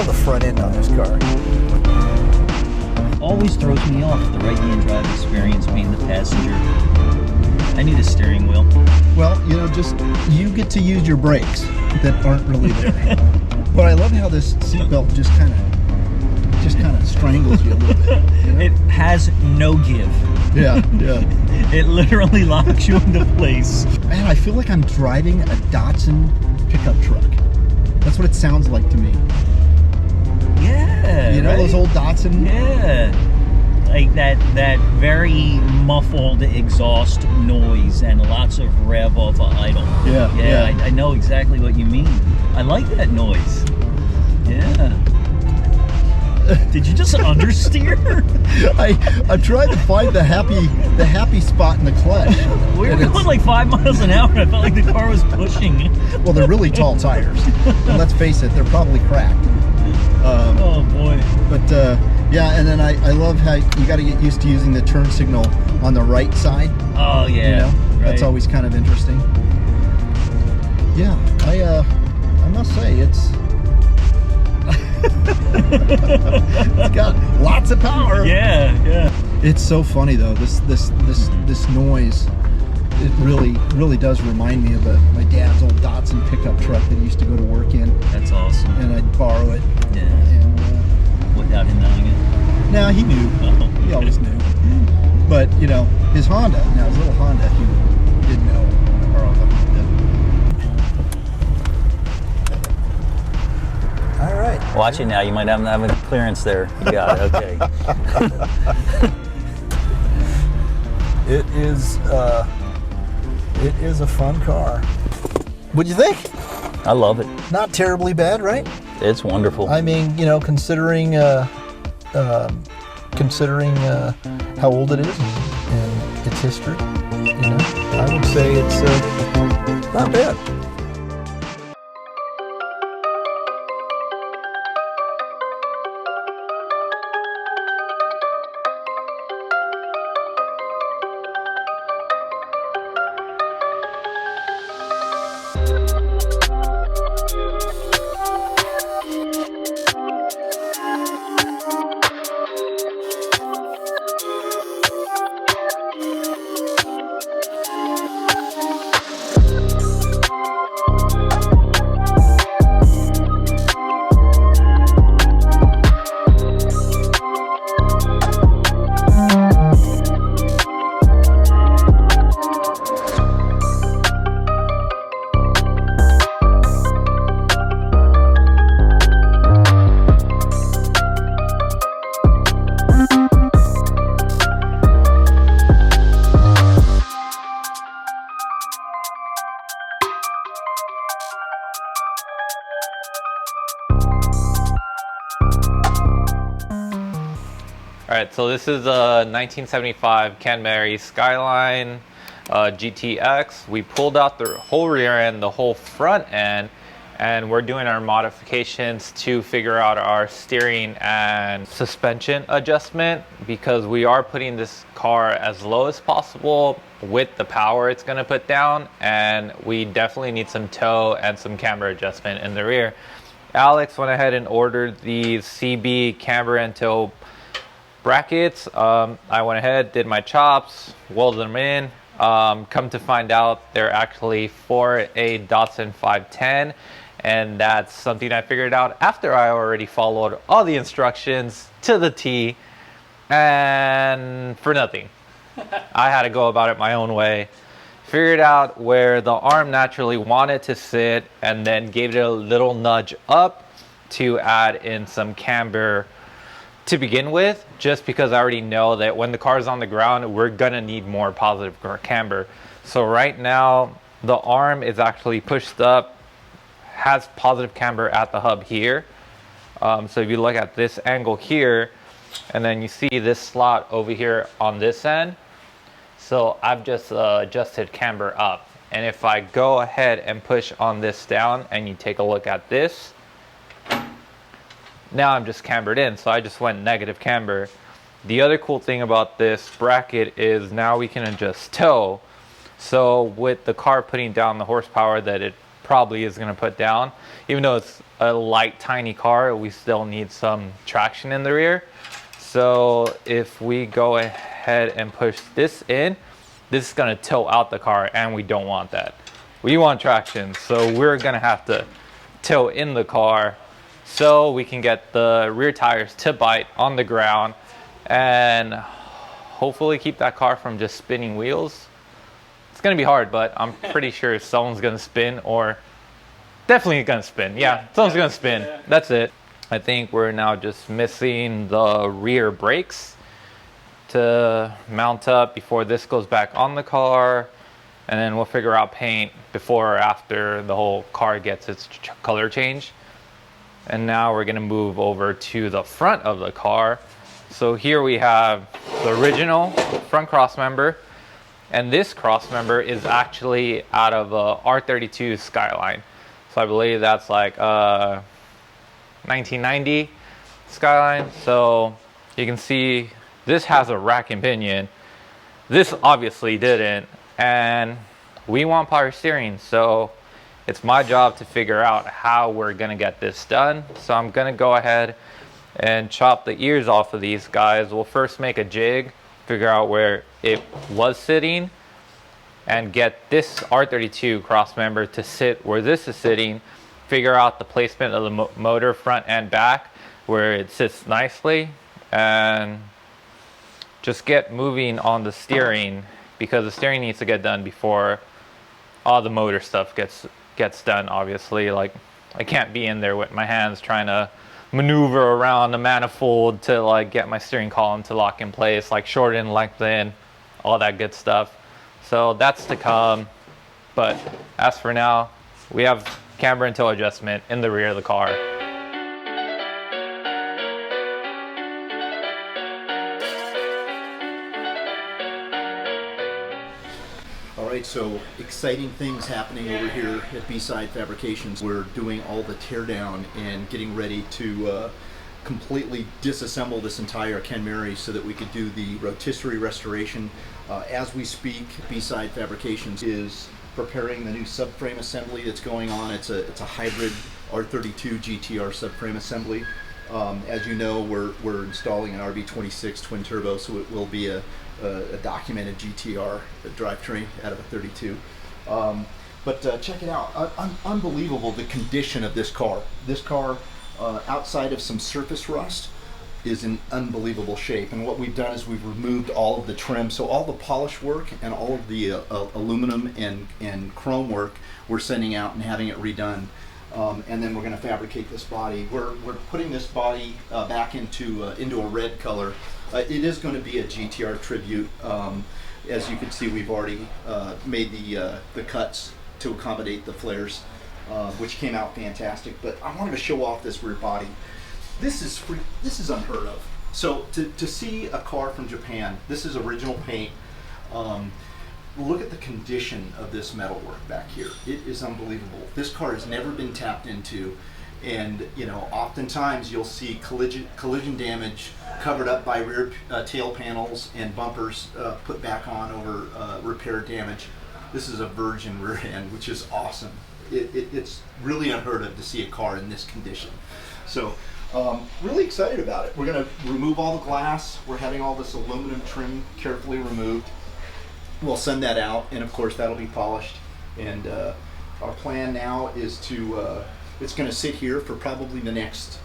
love the front end on this car. Always throws me off the right-hand drive experience being the passenger. I need a steering wheel. Well, you know, just you get to use your brakes that aren't really there. But I love how this seatbelt just kind of strangles you a little bit. You know? It has no give. Yeah, yeah. It literally locks you into place. Man, I feel like I'm driving a Datsun pickup truck. That's what it sounds like to me. Yeah. You know, right? Those old Datsun? Yeah. Like that very muffled exhaust noise and lots of rev off of idle. Yeah, yeah. I know exactly what you mean. I like that noise. Yeah. Did you just understeer? I tried to find the happy spot in the clutch. We were going like 5 miles an hour and I felt like the car was pushing. Well, they're really tall tires. And let's face it, they're probably cracked. Oh boy. But yeah, and then I love how you got to get used to using the turn signal on the right side. Oh yeah. You know? Right. That's always kind of interesting. Yeah, I must say it's it's got lots of power. Yeah, yeah. It's so funny though. This noise. It really does remind me of my dad's old Datsun pickup truck that he used to go to work in. That's awesome. And I'd borrow it. Yeah. And without him knowing it. Nah, he knew. Oh. He always knew. But you know, his Honda. Now his little Honda, he didn't know when I borrowed the Honda. All right. Watch it now. You might have a clearance there. You got it. Okay. It is a fun car. What'd you think? I love it. Not terribly bad, right? It's wonderful. I mean, you know, considering how old it is and its history, you know, I would say it's not bad. Alright, so this is a 1975 Kenmeri Skyline GTX. We pulled out the whole rear end, the whole front end, and we're doing our modifications to figure out our steering and suspension adjustment, because we are putting this car as low as possible with the power it's going to put down, and we definitely need some toe and some camber adjustment in the rear. Alex went ahead and ordered these CB camber and toe brackets. I went ahead, did my chops, welded them in. Come to find out they're actually for a Datsun 510, and that's something I figured out after I already followed all the instructions to the T, and for nothing. I had to go about it my own way. Figured out where the arm naturally wanted to sit, and then gave it a little nudge up to add in some camber to begin with, just because I already know that when the car is on the ground, we're gonna need more positive camber. So right now, the arm is actually pushed up, has positive camber at the hub here. So if you look at this angle here, and then you see this slot over here on this end, so I've just adjusted camber up. And if I go ahead and push on this down, and you take a look at this, now I'm just cambered in, so I just went negative camber. The other cool thing about this bracket is now we can adjust toe. So with the car putting down the horsepower that it probably is going to put down. Even though it's a light, tiny car, we still need some traction in the rear. So if we go ahead and push this in, this is going to tilt out the car, and we don't want that. We want traction, so we're going to have to tilt in the car so we can get the rear tires to bite on the ground and hopefully keep that car from just spinning wheels. It's going to be hard, but I'm pretty sure someone's going to spin, or definitely going to spin. Yeah, someone's going to spin. Yeah. That's it. I think we're now just missing the rear brakes to mount up before this goes back on the car, and then we'll figure out paint before or after the whole car gets its color change. And now we're going to move over to the front of the car. So here we have the original front cross member, and this cross member is actually out of a R32 Skyline. So I believe that's like 1990 Skyline. So you can see this has a rack and pinion. This obviously didn't, and we want power steering. So it's my job to figure out how we're gonna get this done. So I'm gonna go ahead and chop the ears off of these guys. We'll first make a jig, figure out where it was sitting, and get this R32 cross member to sit where this is sitting, figure out the placement of the motor front and back where it sits nicely, and just get moving on the steering, because the steering needs to get done before all the motor stuff gets done. Obviously, like, I can't be in there with my hands trying to maneuver around the manifold to like get my steering column to lock in place, like shorten, lengthen, all that good stuff. So that's to come. But as for now, we have camber and toe adjustment in the rear of the car. Alright, so exciting things happening over here at B Side Fabrications. We're doing all the teardown and getting ready to completely disassemble this entire Kenmeri so that we could do the rotisserie restoration. As we speak, B Side Fabrications is preparing the new subframe assembly that's going on. It's a hybrid R32 GTR subframe assembly. As you know, we're installing an RB26 twin turbo, so it will be a documented GTR drivetrain out of a 32. But check it out. Unbelievable the condition of this car. This car, outside of some surface rust, is in unbelievable shape. And what we've done is we've removed all of the trim. So all the polish work and all of the aluminum and chrome work we're sending out and having it redone. And then we're going to fabricate this body. We're putting this body back into a red color. It is going to be a GTR tribute. As you can see, we've already made the cuts to accommodate the flares, which came out fantastic. But I wanted to show off this rear body. This is unheard of. So to see a car from Japan, this is original paint. Look at the condition of this metalwork back here. It is unbelievable. This car has never been tapped into, and you know, oftentimes you'll see collision damage covered up by rear tail panels and bumpers put back on over repair damage. This is a virgin rear end, which is awesome. It's really unheard of to see a car in this condition. So really excited about it. We're going to remove all the glass. We're having all this aluminum trim carefully removed. We'll send that out, and of course that'll be polished. And our plan now is to, it's going to sit here for probably the next,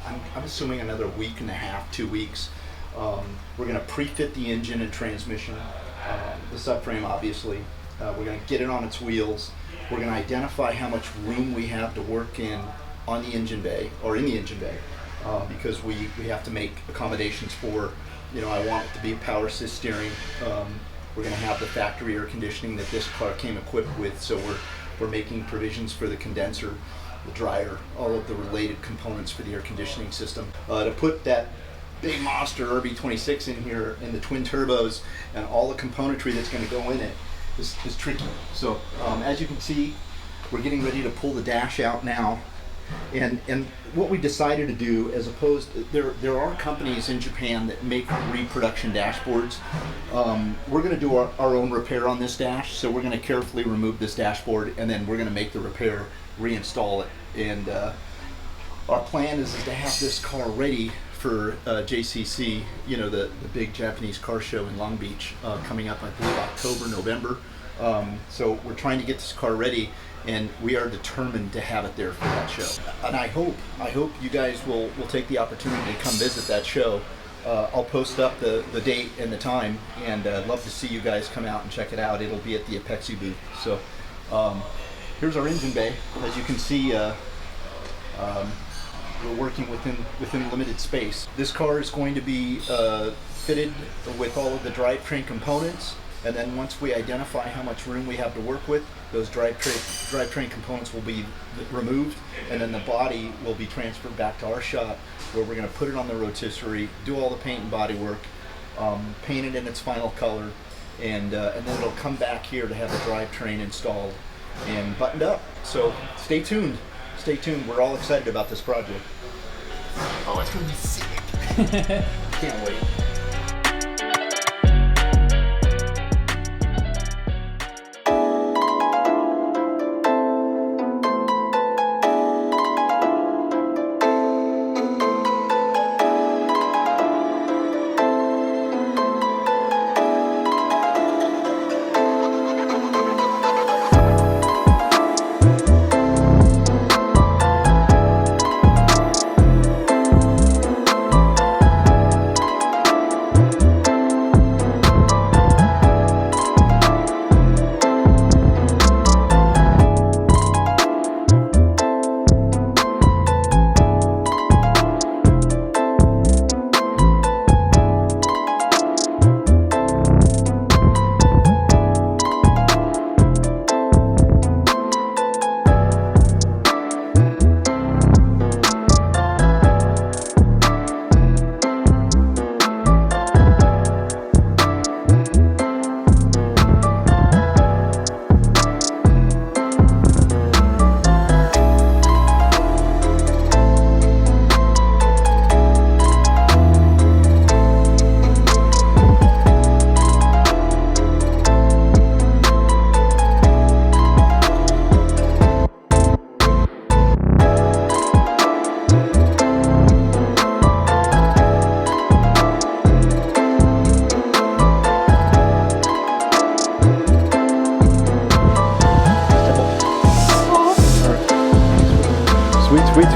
I'm assuming another week and a half, 2 weeks. We're going to pre-fit the engine and transmission, the subframe obviously. We're going to get it on its wheels. We're going to identify how much room we have to work in on the engine bay, or in the engine bay, because we have to make accommodations for, you know, I want it to be power assist steering. We're going to have the factory air conditioning that this car came equipped with, so we're making provisions for the condenser, the dryer, all of the related components for the air conditioning system. To put that big monster RB26 in here, and the twin turbos, and all the componentry that's going to go in it is tricky. So as you can see, we're getting ready to pull the dash out now. And what we decided to do, as opposed, there are companies in Japan that make reproduction dashboards. We're going to do our own repair on this dash, so we're going to carefully remove this dashboard, and then we're going to make the repair, reinstall it, and our plan is to have this car ready for JCC, the big Japanese car show in Long Beach, coming up, I believe, October, November. So we're trying to get this car ready, and we are determined to have it there for that show. And I hope you guys will take the opportunity to come visit that show. I'll post up the date and the time, and I'd love to see you guys come out and check it out. It'll be at the Apexi booth. So here's our engine bay. As you can see, we're working within limited space. This car is going to be fitted with all of the drivetrain components, and then once we identify how much room we have to work with, those drivetrain components will be removed, and then the body will be transferred back to our shop, where we're going to put it on the rotisserie, do all the paint and body work, paint it in its final color, and then it'll come back here to have the drivetrain installed and buttoned up. So stay tuned. Stay tuned. We're all excited about this project. Oh, it's going to be sick. Can't wait.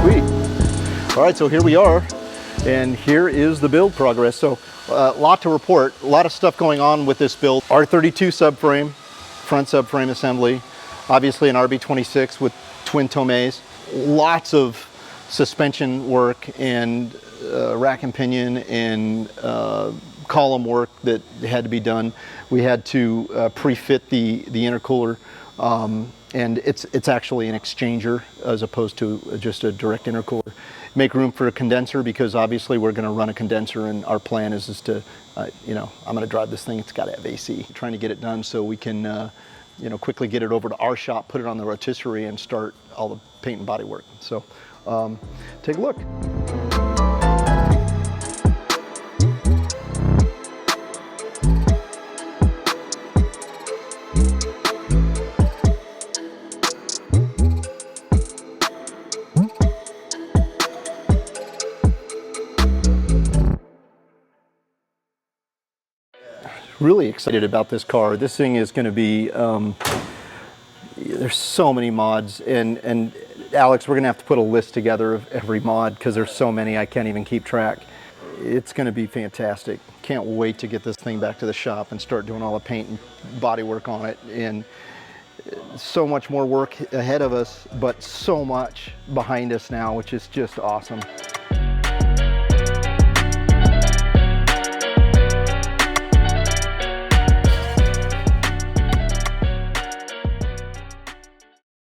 Sweet. All right, so here we are, and here is the build progress. So a lot to report, a lot of stuff going on with this build. R32 subframe, front subframe assembly, obviously an RB26 with twin Tomeis, lots of suspension work and rack and pinion and column work that had to be done. We had to pre-fit the intercooler. And it's actually an exchanger as opposed to just a direct intercooler. Make room for a condenser, because obviously we're going to run a condenser, and our plan is to, I'm going to drive this thing. It's got to have AC. Trying to get it done so we can, quickly get it over to our shop, put it on the rotisserie, and start all the paint and body work. So, take a look. Really excited about this car. This thing is going to be, there's so many mods, and Alex, we're going to have to put a list together of every mod, because there's so many I can't even keep track. It's going to be fantastic. Can't wait to get this thing back to the shop and start doing all the paint and body work on it. And so much more work ahead of us, but so much behind us now, which is just awesome.